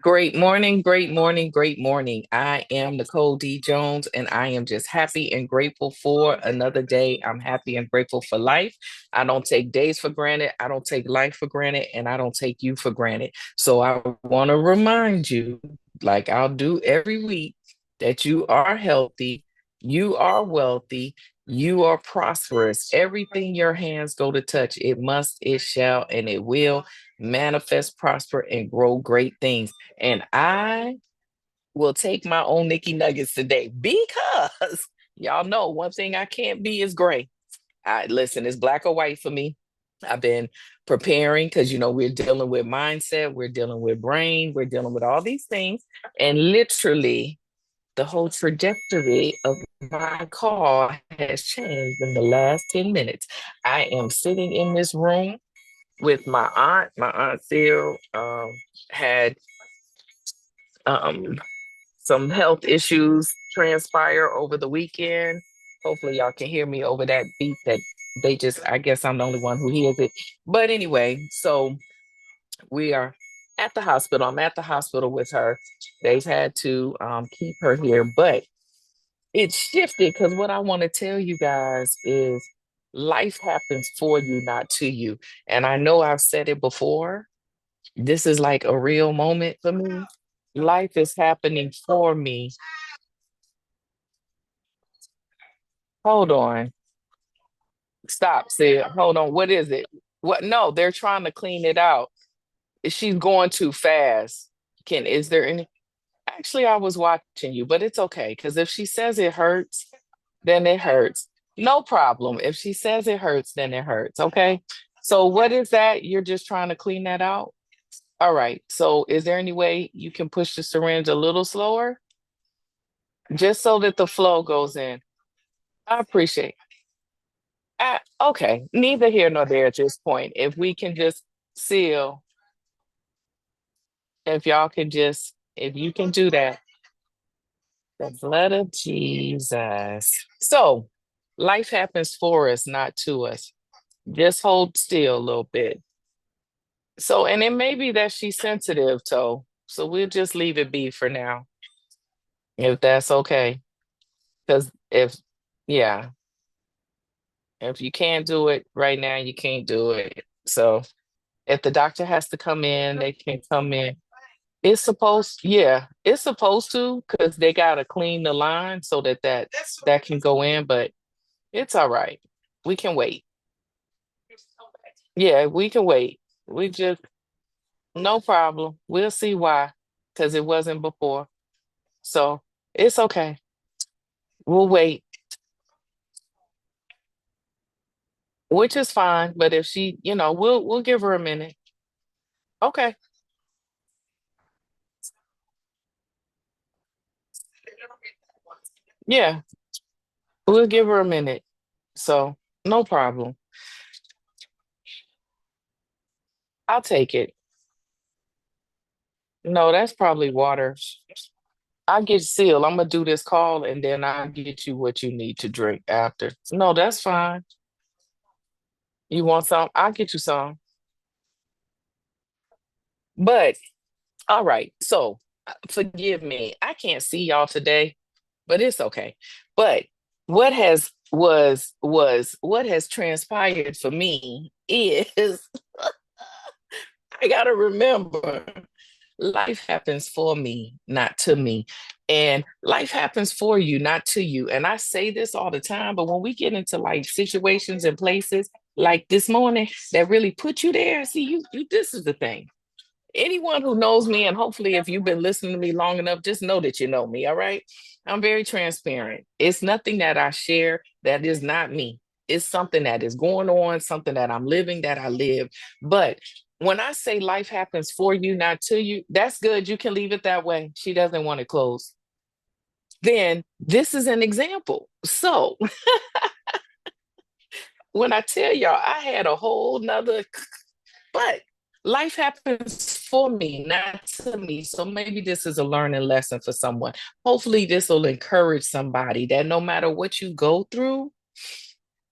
Great morning, great morning, great morning. I am Nicole D. Jones, and I am just happy and grateful for another day. I'm happy and grateful for life. I don't take days for granted. I don't take life for granted, and I don't take you for granted. So I want to remind you, like I'll do every week, that you are healthy, you are wealthy, you are prosperous. Everything your hands go to touch, it must, it shall, and it will manifest, prosper, and grow great things. And I will take my own Nikki Nuggets today because y'all know one thing I can't be is gray. I listen, it's black or white for me. I've been preparing because we're dealing with mindset, we're dealing with brain, we're dealing with all these things. And literally the whole trajectory of my call has changed in the last 10 minutes. I am sitting in this room with my aunt. My aunt Phil had um, some health issues transpire over the weekend. Hopefully, y'all can hear me over that beat that they just, I guess I'm the only one who hears it. But anyway, so we are at the hospital. I'm at the hospital with her. They've had to keep her here, but it shifted because what I want to tell you guys is life happens for you, not to you. And I know I've said it before. This is like a real moment for me. Life is happening for me. Hold on. Stop, Sid. Hold on. What is it? What? No, they're trying to clean it out. She's going too fast. Is there any? Actually, I was watching you, but it's okay. Because if she says it hurts, then it hurts. No problem. If she says it hurts, then it hurts. Okay. So what is that? You're just trying to clean that out? All right. So is there any way you can push the syringe a little slower? Just so that the flow goes in. I appreciate. Okay, neither here nor there at this point. If we can just seal, if y'all can just, if you can do that, the blood of Jesus. So, life happens for us, not to us. Just hold still a little bit. So, and it may be that she's sensitive, so we'll just leave it be for now, if that's okay. Because yeah, if you can't do it right now, you can't do it. So, if the doctor has to come in, they can come in. Yeah, it's supposed to because they gotta clean the line so that can go in, but it's all right. We can wait. Yeah, we can wait. We just no problem. We'll see why, because it wasn't before. So it's okay. We'll wait, which is fine. But if she, we'll give her a minute. Okay. Yeah, we'll give her a minute. So no problem. I'll take it. No, that's probably water. I get sealed. I'm gonna do this call and then I'll get you what you need to drink after. No, that's fine. You want some? I'll get you some. But all right. So forgive me. I can't see y'all today, but it's okay. But what has transpired for me is I gotta remember life happens for me, not to me. And life happens for you, not to you. And I say this all the time, but when we get into like situations and places like this morning that really put you there, see, you this is the thing. Anyone who knows me, and hopefully if you've been listening to me long enough, just know that you know me, all right? I'm very transparent. It's nothing that I share that is not me. It's something that is going on, something that I'm living, that I live. But when I say life happens for you, not to you, that's good. You can leave it that way. She doesn't want it closed. Then this is an example. So when I tell y'all, I had a whole nother, but life happens for me, not to me. So maybe this is a learning lesson for someone. Hopefully, this will encourage somebody that no matter what you go through,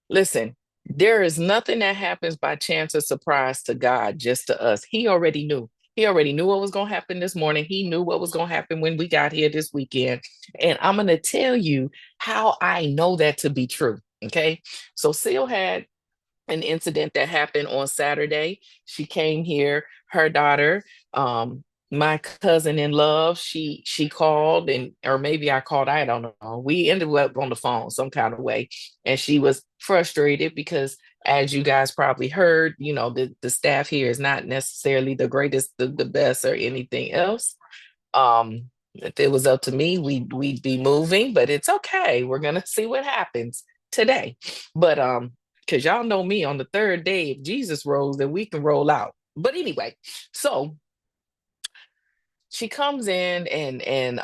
listen, there is nothing that happens by chance or surprise to God, just to us. He already knew. He already knew what was going to happen this morning. He knew what was going to happen when we got here this weekend. And I'm going to tell you how I know that to be true. Okay. So Seal had an incident that happened on Saturday. She came here, her daughter, my cousin in love, she called, and or maybe I called, I don't know. We ended up on the phone some kind of way. And she was frustrated because, as you guys probably heard, the staff here is not necessarily the greatest, the best, or anything else. If it was up to me, we'd be moving, but it's okay. We're gonna see what happens today. But because y'all know me, on the third day, if Jesus rose, then we can roll out. But anyway, so she comes in, and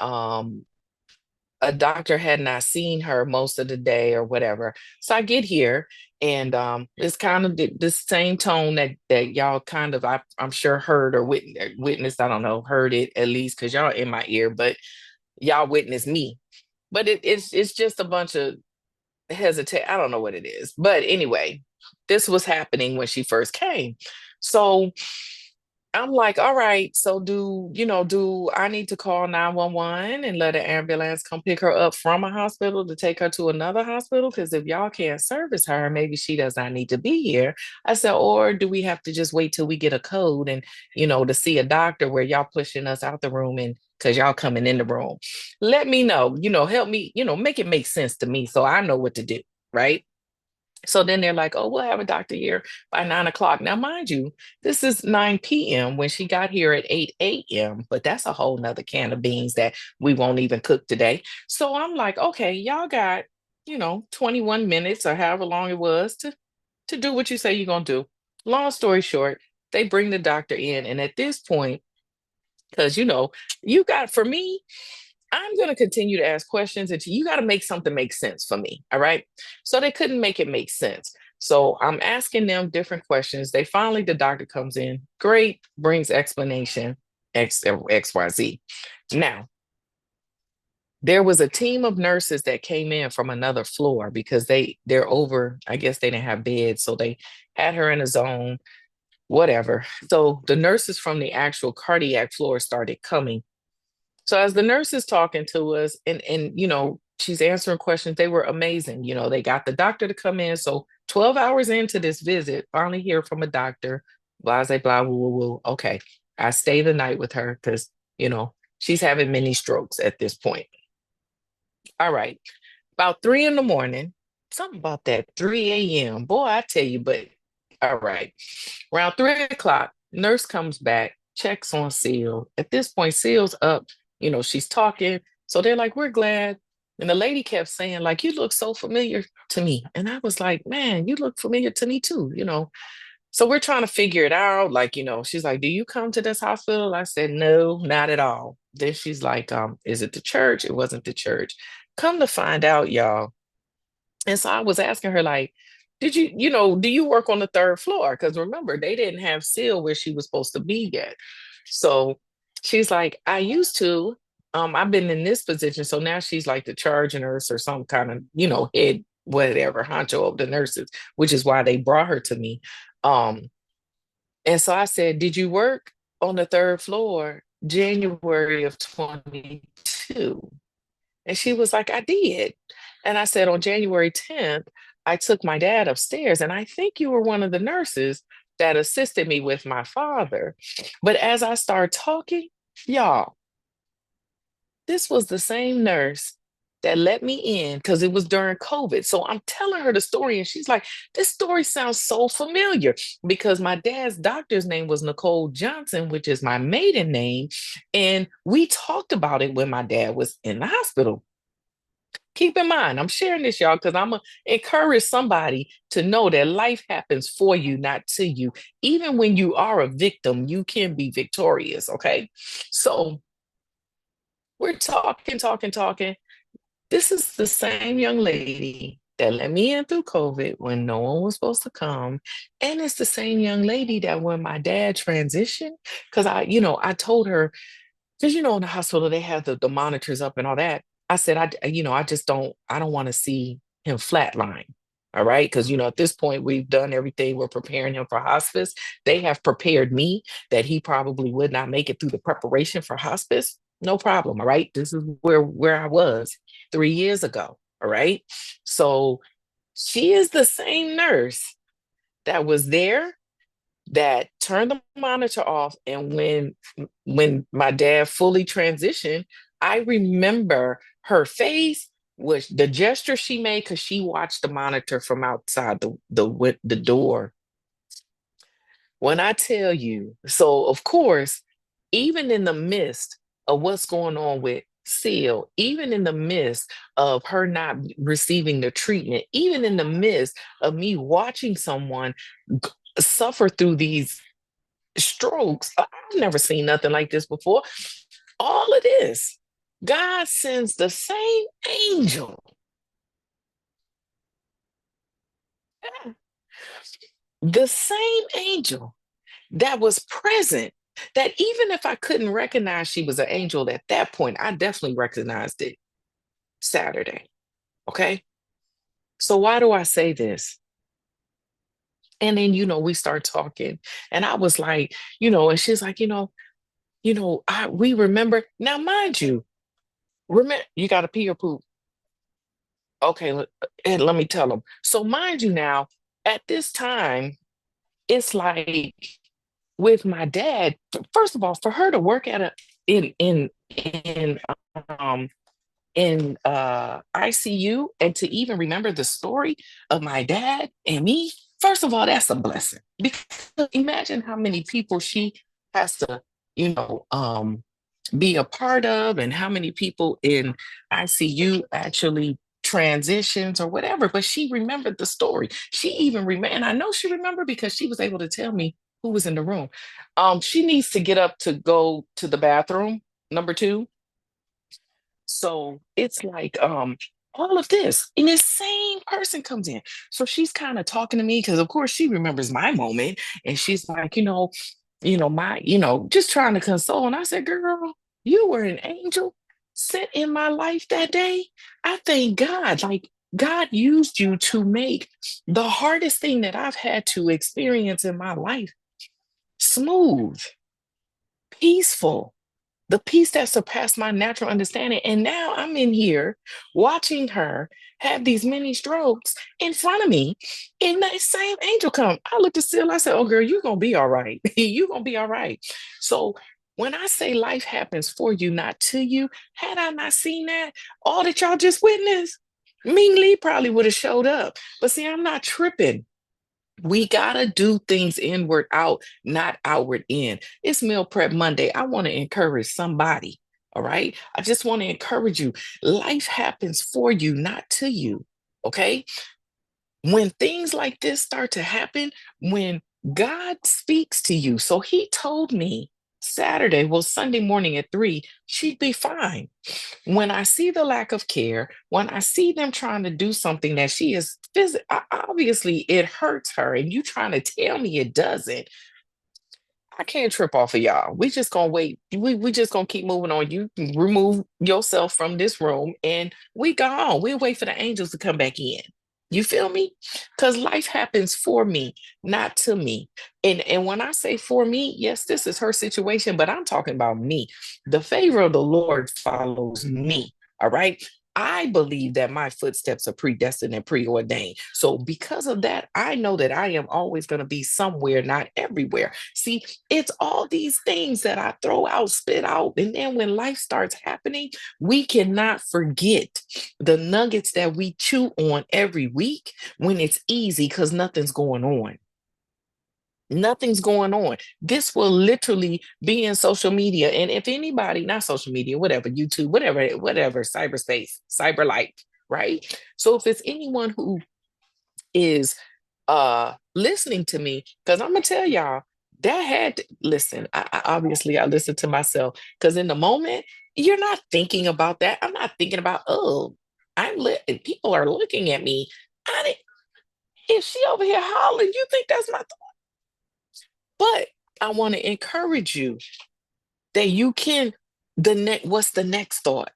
a doctor had not seen her most of the day or whatever. So I get here, and it's kind of the same tone that y'all kind of, I'm sure, heard or witnessed. I don't know, heard it at least because y'all in my ear, but y'all witnessed me. But it's just a bunch of hesitate. I don't know what it is. But anyway, this was happening when she first came. So I'm like, all right, so do I need to call 911 and let an ambulance come pick her up from a hospital to take her to another hospital? Because if y'all can't service her, maybe she does not need to be here. I said, or do we have to just wait till we get a code and, to see a doctor, where y'all pushing us out the room and because y'all coming in the room? Let me know, help me, make it make sense to me so I know what to do, right? So then they're like, oh, we'll have a doctor here by 9 o'clock. Now, mind you, this is 9 p.m. when she got here at 8 a.m., but that's a whole nother can of beans that we won't even cook today. So I'm like, okay, y'all got, 21 minutes or however long it was to do what you say you're going to do. Long story short, they bring the doctor in. And at this point, because, you got, for me, I'm going to continue to ask questions until you got to make something make sense for me. All right. So they couldn't make it make sense. So I'm asking them different questions. The doctor comes in, great, brings explanation XYZ. Now, there was a team of nurses that came in from another floor because they're over, I guess they didn't have beds. So they had her in a zone, whatever. So the nurses from the actual cardiac floor started coming. So as the nurse is talking to us, and she's answering questions, they were amazing. They got the doctor to come in. So 12 hours into this visit, finally hear from a doctor, blah, blah, blah, woo, woo, woo. Okay. I stay the night with her because, she's having many strokes at this point. All right. About 3 in the morning, something about that 3 a.m. Boy, I tell you, but all right. Around 3 o'clock, nurse comes back, checks on Seal. At this point, Seal's up, she's talking. So they're like, we're glad. And the lady kept saying, like, you look so familiar to me. And I was like, man, you look familiar to me too. So we're trying to figure it out. Like, she's like, do you come to this hospital? I said, no, not at all. Then she's like, is it the church? It wasn't the church. Come to find out, y'all. And so I was asking her, like, do you work on the third floor? Because remember, they didn't have Seal where she was supposed to be yet. So she's like, I used to. I've been in this position. So now she's like the charge nurse or some kind of, head, whatever, honcho of the nurses, which is why they brought her to me. Um, and so I said, did you work on the third floor January of 22? And she was like, I did. And I said, on January 10th, I took my dad upstairs, and I think you were one of the nurses that assisted me with my father. But as I started talking, y'all, this was the same nurse that let me in because it was during COVID. So I'm telling her the story, and she's like, this story sounds so familiar because my dad's doctor's name was Nicole Johnson, which is my maiden name. And we talked about it when my dad was in the hospital. Keep in mind, I'm sharing this, y'all, because I'm going to encourage somebody to know that life happens for you, not to you. Even when you are a victim, you can be victorious. Okay. So we're talking, talking, talking. This is the same young lady that let me in through COVID when no one was supposed to come. And it's the same young lady that when my dad transitioned, because I told her, because in the hospital they have the monitors up and all that. I said, I just don't want to see him flatline. All right. Because, at this point, we've done everything. We're preparing him for hospice. They have prepared me that he probably would not make it through the preparation for hospice. No problem. All right. This is where I was 3 years ago. All right. So she is the same nurse that was there that turned the monitor off. And when my dad fully transitioned, I remember her face, was the gesture she made because she watched the monitor from outside the door. When I tell you, so of course, even in the midst of what's going on with Seal, even in the midst of her not receiving the treatment, even in the midst of me watching someone suffer through these strokes. I've never seen nothing like this before. All of this, God sends the same angel, the same angel that was present. That even if I couldn't recognize she was an angel at that point, I definitely recognized it Saturday. Okay. So why do I say this? And then, we start talking, and I was like, and she's like, we remember now, mind you, remember, you got to pee or poop. Okay, and let me tell them. So mind you now, at this time, it's like with my dad, first of all, for her to work at a in um ICU and to even remember the story of my dad and me, first of all, that's a blessing. Because imagine how many people she has to, you know, um, be a part of, and how many people in ICU actually transitions or whatever. But she remembered the story. She even remember, and I know she remembered because she was able to tell me who was in the room. She needs to get up to go to the bathroom, number two. So it's like all of this, and this same person comes in. So she's kind of talking to me because of course she remembers my moment, and she's like, my, just trying to console. And I said, girl, you were an angel sent in my life that day. I thank God. Like, God used you to make the hardest thing that I've had to experience in my life smooth, peaceful, the peace that surpassed my natural understanding. And now I'm in here watching her have these mini strokes in front of me, and that same angel come. I looked at Seal, I said, oh girl, you're gonna be all right. You're gonna be all right. So when I say life happens for you, not to you, had I not seen that, all that y'all just witnessed, Ming Lee probably would have showed up. But see, I'm not tripping. We gotta do things inward out, not outward in. It's Meal Prep Monday. I want to encourage somebody. All right. I just want to encourage you. Life happens for you, not to you. Okay. When things like this start to happen, when God speaks to you. So he told me Saturday, well, Sunday morning at 3, she'd be fine. When I see the lack of care, when I see them trying to do something that she is obviously it hurts her, and you trying to tell me it doesn't, I can't trip off of y'all. We just gonna wait. We just gonna keep moving on. You can remove yourself from this room, and we gone. We'll wait for the angels to come back in. You feel me? Because life happens for me, not to me. And when I say for me, yes, this is her situation, but I'm talking about me. The favor of the Lord follows me. All right. I believe that my footsteps are predestined and preordained. So, because of that, I know that I am always going to be somewhere, not everywhere. See, it's all these things that I throw out, spit out. And then when life starts happening, we cannot forget the nuggets that we chew on every week when it's easy because nothing's going on. Nothing's going on. This will literally be in social media. And if anybody, not social media, whatever, YouTube, whatever, cyberspace, cyber life, right? So if it's anyone who is listening to me, because I'm gonna tell y'all, that had to, listen, obviously I listen to myself because in the moment, you're not thinking about that. I'm not thinking about, oh, people are looking at me. I didn't, if she over here hollering, you think that's my but I want to encourage you that you can what's the next thought?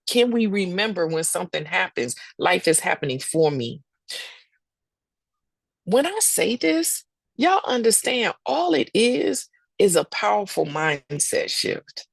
Can we remember when something happens, life is happening for me? When I say this, y'all understand all it is a powerful mindset shift.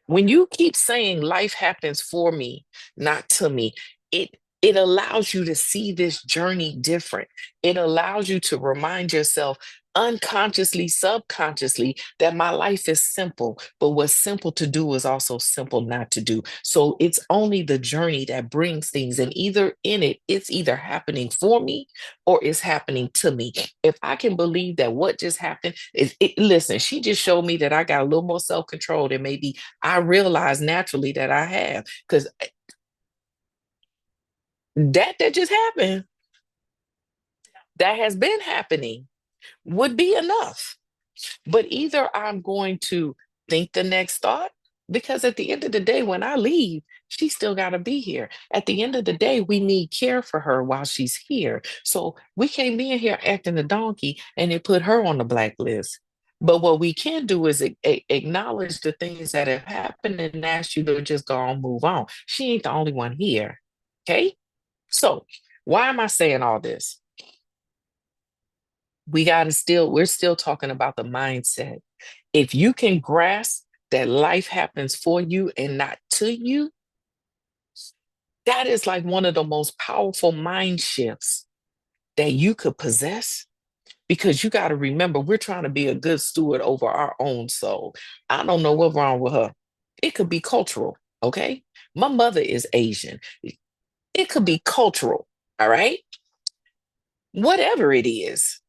When you keep saying life happens for me, not to me, it allows you to see this journey different. It allows you to remind yourself unconsciously, subconsciously, that my life is simple, but what's simple to do is also simple not to do. So it's only the journey that brings things, and either in it, it's either happening for me or it's happening to me. If I can believe that what just happened is it, listen, she just showed me that I got a little more self-control than maybe I realize naturally that I have, because that just happened, that has been happening, would be enough. But either I'm going to think the next thought, because at the end of the day, when I leave, she still got to be here. At the end of the day, we need care for her while she's here. So we can't be in here acting a donkey and then put her on the blacklist. But what we can do is acknowledge the things that have happened and ask you to just go on, move on. She ain't the only one here. Okay. So why am I saying all this? We're still talking about the mindset. If you can grasp that life happens for you and not to you, that is like one of the most powerful mind shifts that you could possess, because you got to remember we're trying to be a good steward over our own soul. I don't know what's wrong with her. It could be cultural, okay? My mother is Asian. It could be cultural, all right? Whatever it is,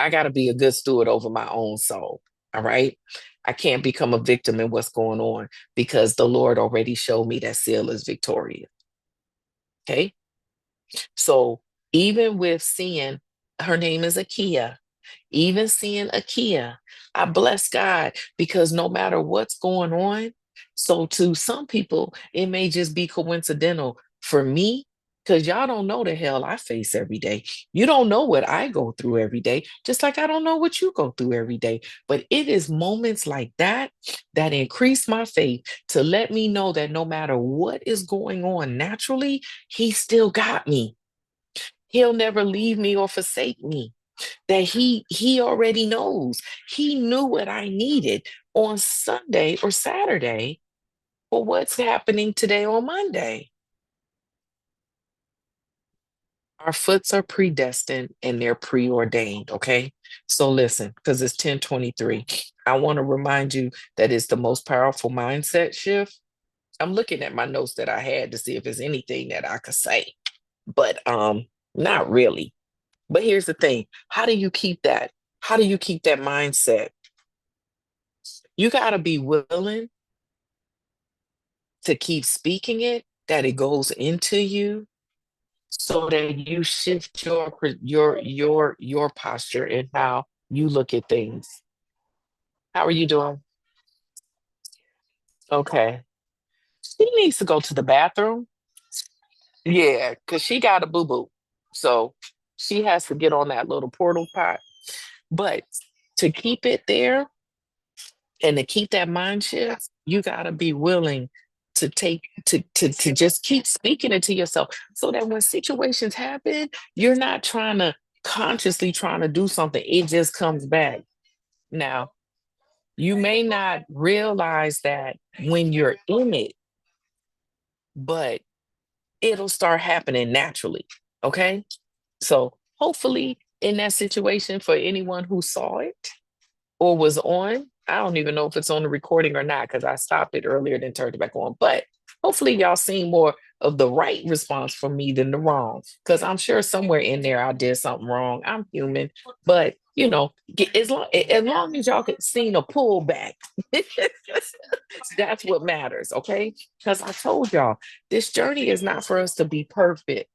I got to be a good steward over my own soul. All right. I can't become a victim in what's going on, because the Lord already showed me that Seal is victorious. Okay. So even with seeing her name is Akia, even seeing Akia, I bless God, because no matter what's going on, so to some people, it may just be coincidental. For me, because y'all don't know the hell I face every day. You don't know what I go through every day, just like I don't know what you go through every day. But it is moments like that that increase my faith to let me know that no matter what is going on naturally, He still got me. He'll never leave me or forsake me, that he already knows. He knew what I needed on Sunday or Saturday for what's happening today on Monday. Our foots are predestined and they're preordained, okay? So listen, because it's 1023. I want to remind you that it's the most powerful mindset shift. I'm looking at my notes that I had to see if there's anything that I could say, but not really. But here's the thing. How do you keep that? How do you keep that mindset? You got to be willing to keep speaking it, that it goes into you, so that you shift your posture and how you look at things. How are you doing? Okay. She needs to go to the bathroom. Yeah, because she got a boo-boo. So she has to get on that little portal pot. But to keep it there, and to keep that mind shift, you got to be willing to to just keep speaking it to yourself, so that when situations happen, you're not trying to consciously trying to do something. It just comes back. Now, you may not realize that when you're in it, but it'll start happening naturally. Okay? So, hopefully in that situation, for anyone who saw it or was on. I don't even know if it's on the recording or not, because I stopped it earlier then turned it back on. But hopefully y'all seen more of the right response from me than the wrong. Because I'm sure somewhere in there I did something wrong. I'm human. But as long as y'all could seen a pullback, that's what matters. Okay. Because I told y'all, this journey is not for us to be perfect,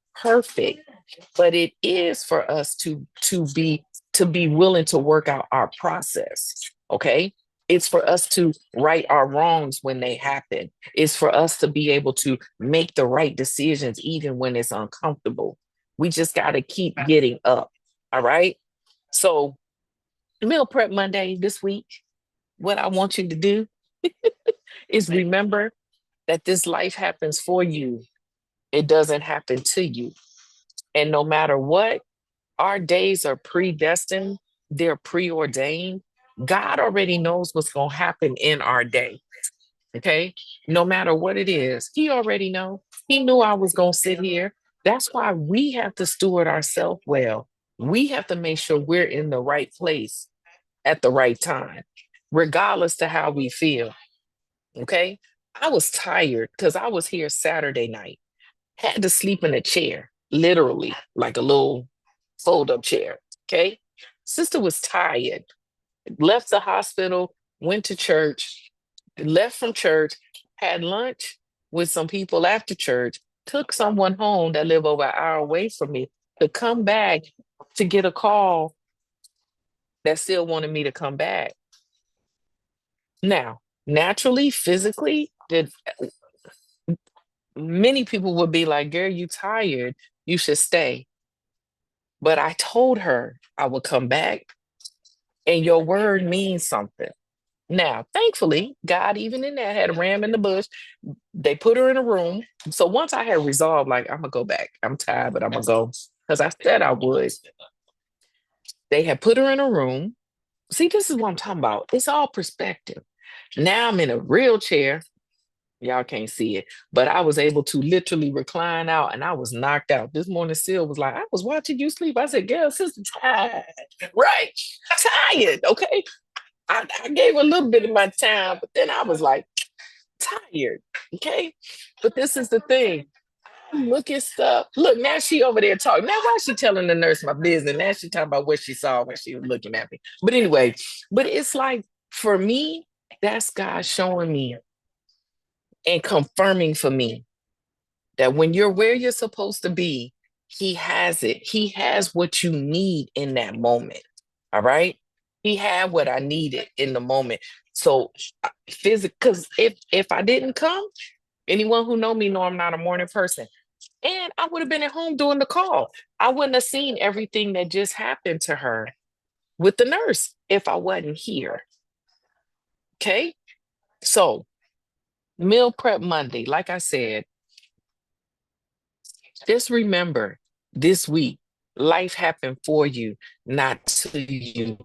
but it is for us to be willing to work out our process. Okay. It's for us to right our wrongs when they happen. It's for us to be able to make the right decisions even when it's uncomfortable. We just got to keep getting up. All right. So, Meal Prep Monday this week, what I want you to do is remember that this life happens for you, it doesn't happen to you. And no matter what, our days are predestined, they're preordained. God already knows what's going to happen in our day. Okay. No matter what it is, He already know. He knew I was going to sit here. That's why we have to steward ourselves well. We have to make sure we're in the right place at the right time, regardless to how we feel. Okay. I was tired because I was here Saturday night, had to sleep in a chair, literally, like a little fold up chair. Okay. Sister was tired, left the hospital, went to church, left from church, had lunch with some people after church, took someone home that lived over an hour away from me to come back to get a call that still wanted me to come back. Now, naturally, physically, did many people would be like, girl, you tired, you should stay. But I told her I would come back and your word means something. Now, thankfully, God, even in that, had a ram in the bush. They put her in a room. So once I had resolved, like, I'm going to go back. I'm tired, but I'm going to go. Because I said I would. They had put her in a room. See, this is what I'm talking about. It's all perspective. Now I'm in a real chair. Y'all can't see it, but I was able to literally recline out and I was knocked out. This morning, Sil was like, I was watching you sleep. I said, girl, sister, tired. Right? Tired. Okay. I gave a little bit of my time, but then I was like, tired. Okay. But this is the thing. I look at stuff. Look, now she over there talking. Now, why is she telling the nurse my business? Now she talking about what she saw when she was looking at me. But anyway, but it's like for me, that's God showing me and confirming for me that when you're where you're supposed to be, He has it. He has what you need in that moment. All right. He had what I needed in the moment. So physical, because if I didn't come, anyone who know me know I'm not a morning person. And I would have been at home doing the call. I wouldn't have seen everything that just happened to her with the nurse if I wasn't here. Okay. So meal prep Monday, like I said, just remember this week, life happened for you, not to you.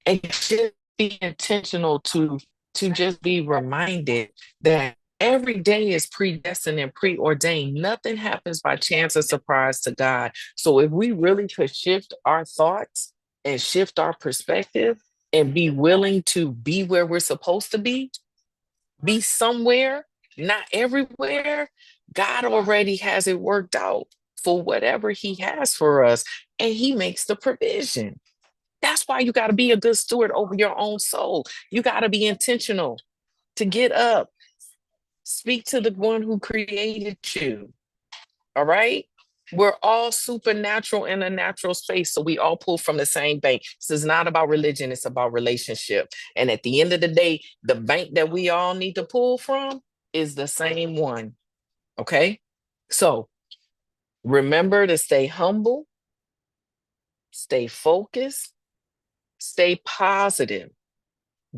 And just be intentional to just be reminded that every day is predestined and preordained. Nothing happens by chance or surprise to God. So if we really could shift our thoughts and shift our perspective and be willing to be where we're supposed to be somewhere, not everywhere, God already has it worked out for whatever He has for us, and He makes the provision. That's why you got to be a good steward over your own soul. You got to be intentional to get up, speak to the one who created you. All right. We're all supernatural in a natural space. So we all pull from the same bank. This is not about religion, it's about relationship. And at the end of the day, the bank that we all need to pull from is the same one. Okay. So remember to stay humble, stay focused, stay positive.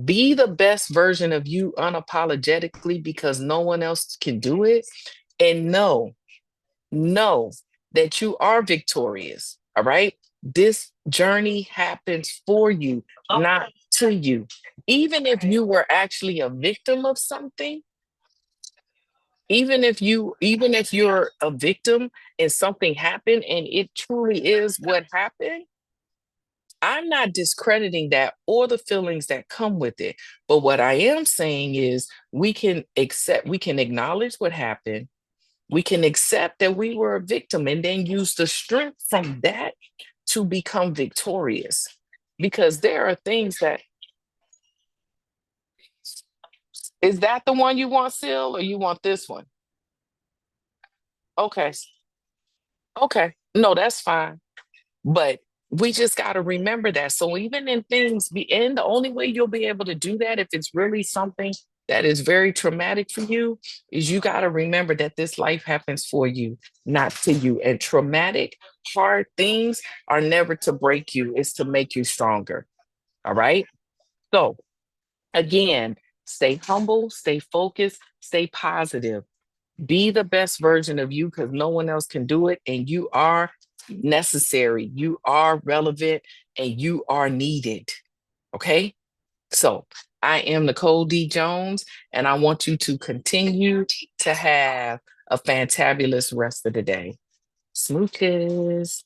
Be the best version of you unapologetically because no one else can do it. And know that you are victorious. All right. This journey happens for you, not to you. Even if you were actually a victim of something, even if you're a victim and something happened and it truly is what happened, I'm not discrediting that or the feelings that come with it. But what I am saying is we can acknowledge what happened. We can accept that we were a victim and then use the strength from that to become victorious. Because there are things that, is that the one you want, Sil, or you want this one? Okay. Okay. No, that's fine. But we just got to remember that. So even in things, and the only way you'll be able to do that if it's really something that is very traumatic for you is you got to remember that this life happens for you, not to you. And traumatic, hard things are never to break you, it's to make you stronger. All right. So again, stay humble, stay focused, stay positive. Be the best version of you because no one else can do it. And you are necessary. You are relevant and you are needed. Okay. So I am Nicole D. Jones, and I want you to continue to have a fantabulous rest of the day. Smooches.